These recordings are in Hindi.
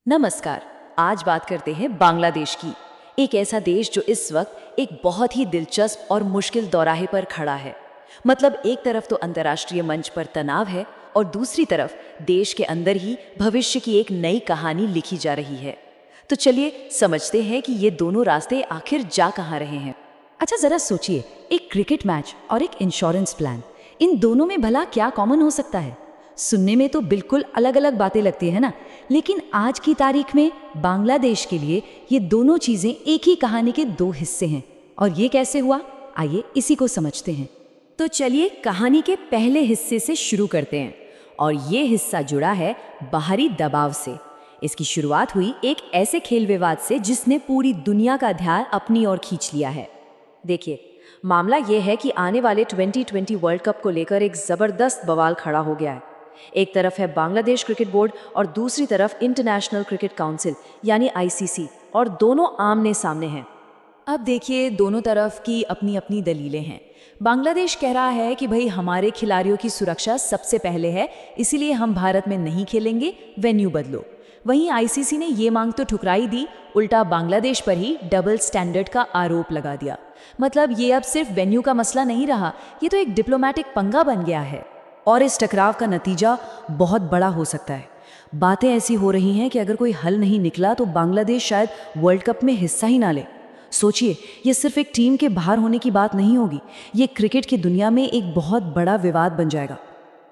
नमस्कार। आज बात करते हैं बांग्लादेश की। एक ऐसा देश जो इस वक्त एक बहुत ही दिलचस्प और मुश्किल दौराहे पर खड़ा है। मतलब एक तरफ तो अंतर्राष्ट्रीय मंच पर तनाव है और दूसरी तरफ देश के अंदर ही भविष्य की एक नई कहानी लिखी जा रही है। तो चलिए समझते हैं कि ये दोनों रास्ते आखिर जा कहाँ रहे हैं। अच्छा जरा सोचिए, एक क्रिकेट मैच और एक इंश्योरेंस प्लान, इन दोनों में भला क्या कॉमन हो सकता है? सुनने में तो बिल्कुल अलग अलग बातें लगती है ना, लेकिन आज की तारीख में बांग्लादेश के लिए ये दोनों चीजें एक ही कहानी के दो हिस्से हैं। और ये कैसे हुआ, आइए इसी को समझते हैं। तो चलिए कहानी के पहले हिस्से से शुरू करते हैं। और ये हिस्सा जुड़ा है बाहरी दबाव से। इसकी शुरुआत हुई एक ऐसे खेल विवाद से जिसने पूरी दुनिया का ध्यान अपनी ओर खींच लिया है। देखिए, मामला ये है कि आने वाले 2020 वर्ल्ड कप को लेकर एक जबरदस्त बवाल खड़ा हो गया है। एक तरफ है बांग्लादेश क्रिकेट बोर्ड और दूसरी तरफ इंटरनेशनल क्रिकेट काउंसिल यानी आईसीसी, और दोनों आमने सामने हैं। अब देखिए, दोनों तरफ की अपनी अपनी दलीलें हैं। बांग्लादेश कह रहा है कि भाई हमारे खिलाड़ियों की सुरक्षा सबसे पहले है, इसीलिए हम भारत में नहीं खेलेंगे, वेन्यू बदलो। वहीं आईसीसी ने ये मांग तो ठुकराई दी, उल्टा बांग्लादेश पर ही डबल स्टैंडर्ड का आरोप लगा दिया। मतलब ये अब सिर्फ वेन्यू का मसला नहीं रहा, ये तो एक डिप्लोमेटिक पंगा बन गया है। और इस टकराव का नतीजा बहुत बड़ा हो सकता है। बातें ऐसी हो रही हैं कि अगर कोई हल नहीं निकला तो बांग्लादेश शायद वर्ल्ड कप में हिस्सा ही ना ले। सोचिए, ये सिर्फ एक टीम के बाहर होने की बात नहीं होगी, ये क्रिकेट की दुनिया में एक बहुत बड़ा विवाद बन जाएगा।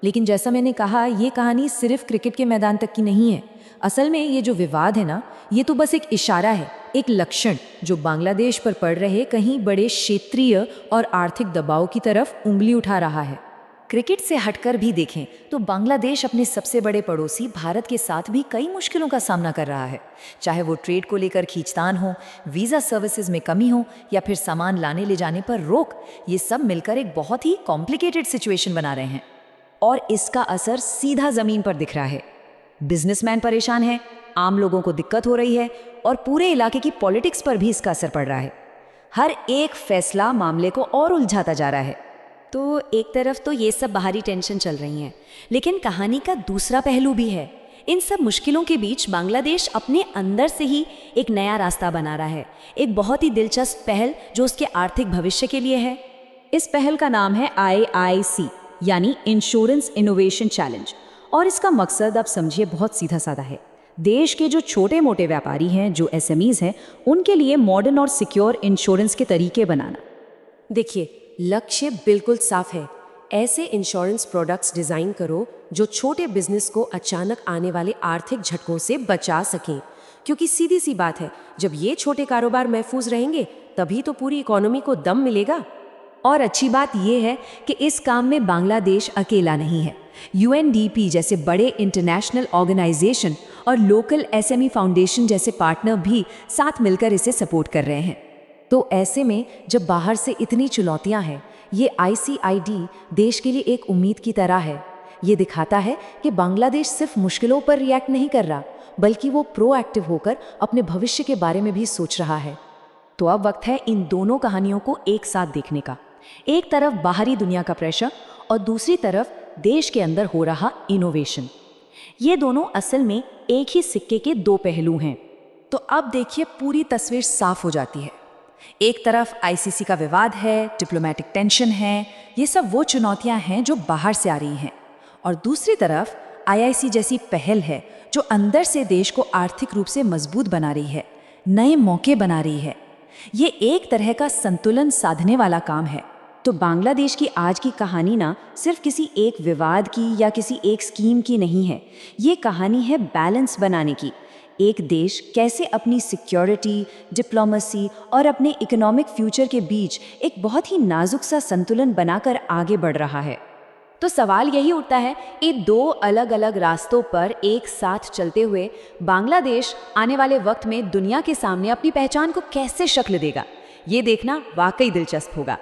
लेकिन जैसा मैंने कहा, ये कहानी सिर्फ क्रिकेट के मैदान तक की नहीं है। असल में ये जो विवाद है ना, ये तो बस एक इशारा है, एक लक्षण जो बांग्लादेश पर पड़ रहे कहीं बड़े क्षेत्रीय और आर्थिक दबाव की तरफ उंगली उठा रहा है। क्रिकेट से हटकर भी देखें तो बांग्लादेश अपने सबसे बड़े पड़ोसी भारत के साथ भी कई मुश्किलों का सामना कर रहा है। चाहे वो ट्रेड को लेकर खींचतान हो, वीज़ा सर्विसेज में कमी हो, या फिर सामान लाने ले जाने पर रोक, ये सब मिलकर एक बहुत ही कॉम्प्लिकेटेड सिचुएशन बना रहे हैं। और इसका असर सीधा ज़मीन पर दिख रहा है। बिजनेसमैन परेशान है, आम लोगों को दिक्कत हो रही है, और पूरे इलाके की पॉलिटिक्स पर भी इसका असर पड़ रहा है। हर एक फैसला मामले को और उलझाता जा रहा है। तो एक तरफ तो ये सब बाहरी टेंशन चल रही हैं, लेकिन कहानी का दूसरा पहलू भी है। इन सब मुश्किलों के बीच बांग्लादेश अपने अंदर से ही एक नया रास्ता बना रहा है, एक बहुत ही दिलचस्प पहल जो उसके आर्थिक भविष्य के लिए है। इस पहल का नाम है IIC यानी इंश्योरेंस इनोवेशन चैलेंज। और इसका मकसद आप समझिए बहुत सीधा साधा है। देश के जो छोटे मोटे व्यापारी हैं, जो SMEs हैं, उनके लिए मॉडर्न और सिक्योर इंश्योरेंस के तरीके बनाना। देखिए, लक्ष्य बिल्कुल साफ है। ऐसे इंश्योरेंस प्रोडक्ट्स डिज़ाइन करो जो छोटे बिजनेस को अचानक आने वाले आर्थिक झटकों से बचा सकें। क्योंकि सीधी सी बात है, जब ये छोटे कारोबार महफूज रहेंगे तभी तो पूरी इकोनॉमी को दम मिलेगा। और अच्छी बात यह है कि इस काम में बांग्लादेश अकेला नहीं है। UNDP जैसे बड़े इंटरनेशनल ऑर्गेनाइजेशन और लोकल SME फाउंडेशन जैसे पार्टनर भी साथ मिलकर इसे सपोर्ट कर रहे हैं। तो ऐसे में जब बाहर से इतनी चुनौतियां हैं, ये ICID देश के लिए एक उम्मीद की तरह है। ये दिखाता है कि बांग्लादेश सिर्फ मुश्किलों पर रिएक्ट नहीं कर रहा, बल्कि वो प्रोएक्टिव होकर अपने भविष्य के बारे में भी सोच रहा है। तो अब वक्त है इन दोनों कहानियों को एक साथ देखने का। एक तरफ बाहरी दुनिया का प्रेशर और दूसरी तरफ देश के अंदर हो रहा इनोवेशन। ये दोनों असल में एक ही सिक्के के दो पहलू हैं। तो अब देखिए, पूरी तस्वीर साफ हो जाती है। एक तरफ ICC का विवाद है, डिप्लोमेटिक टेंशन है, ये सब वो चुनौतियां हैं जो बाहर से आ रही हैं। और दूसरी तरफ IIC जैसी पहल है जो अंदर से देश को आर्थिक रूप से मजबूत बना रही है, नए मौके बना रही है। ये एक तरह का संतुलन साधने वाला काम है। तो बांग्लादेश की आज की कहानी ना सिर्फ किसी एक विवाद की या किसी एक स्कीम की नहीं है। ये कहानी है बैलेंस बनाने की। एक देश कैसे अपनी सिक्योरिटी, डिप्लोमेसी और अपने इकोनॉमिक फ्यूचर के बीच एक बहुत ही नाजुक सा संतुलन बनाकर आगे बढ़ रहा है। तो सवाल यही उठता है, ये दो अलग अलग रास्तों पर एक साथ चलते हुए बांग्लादेश आने वाले वक्त में दुनिया के सामने अपनी पहचान को कैसे शक्ल देगा? ये देखना वाकई दिलचस्प होगा।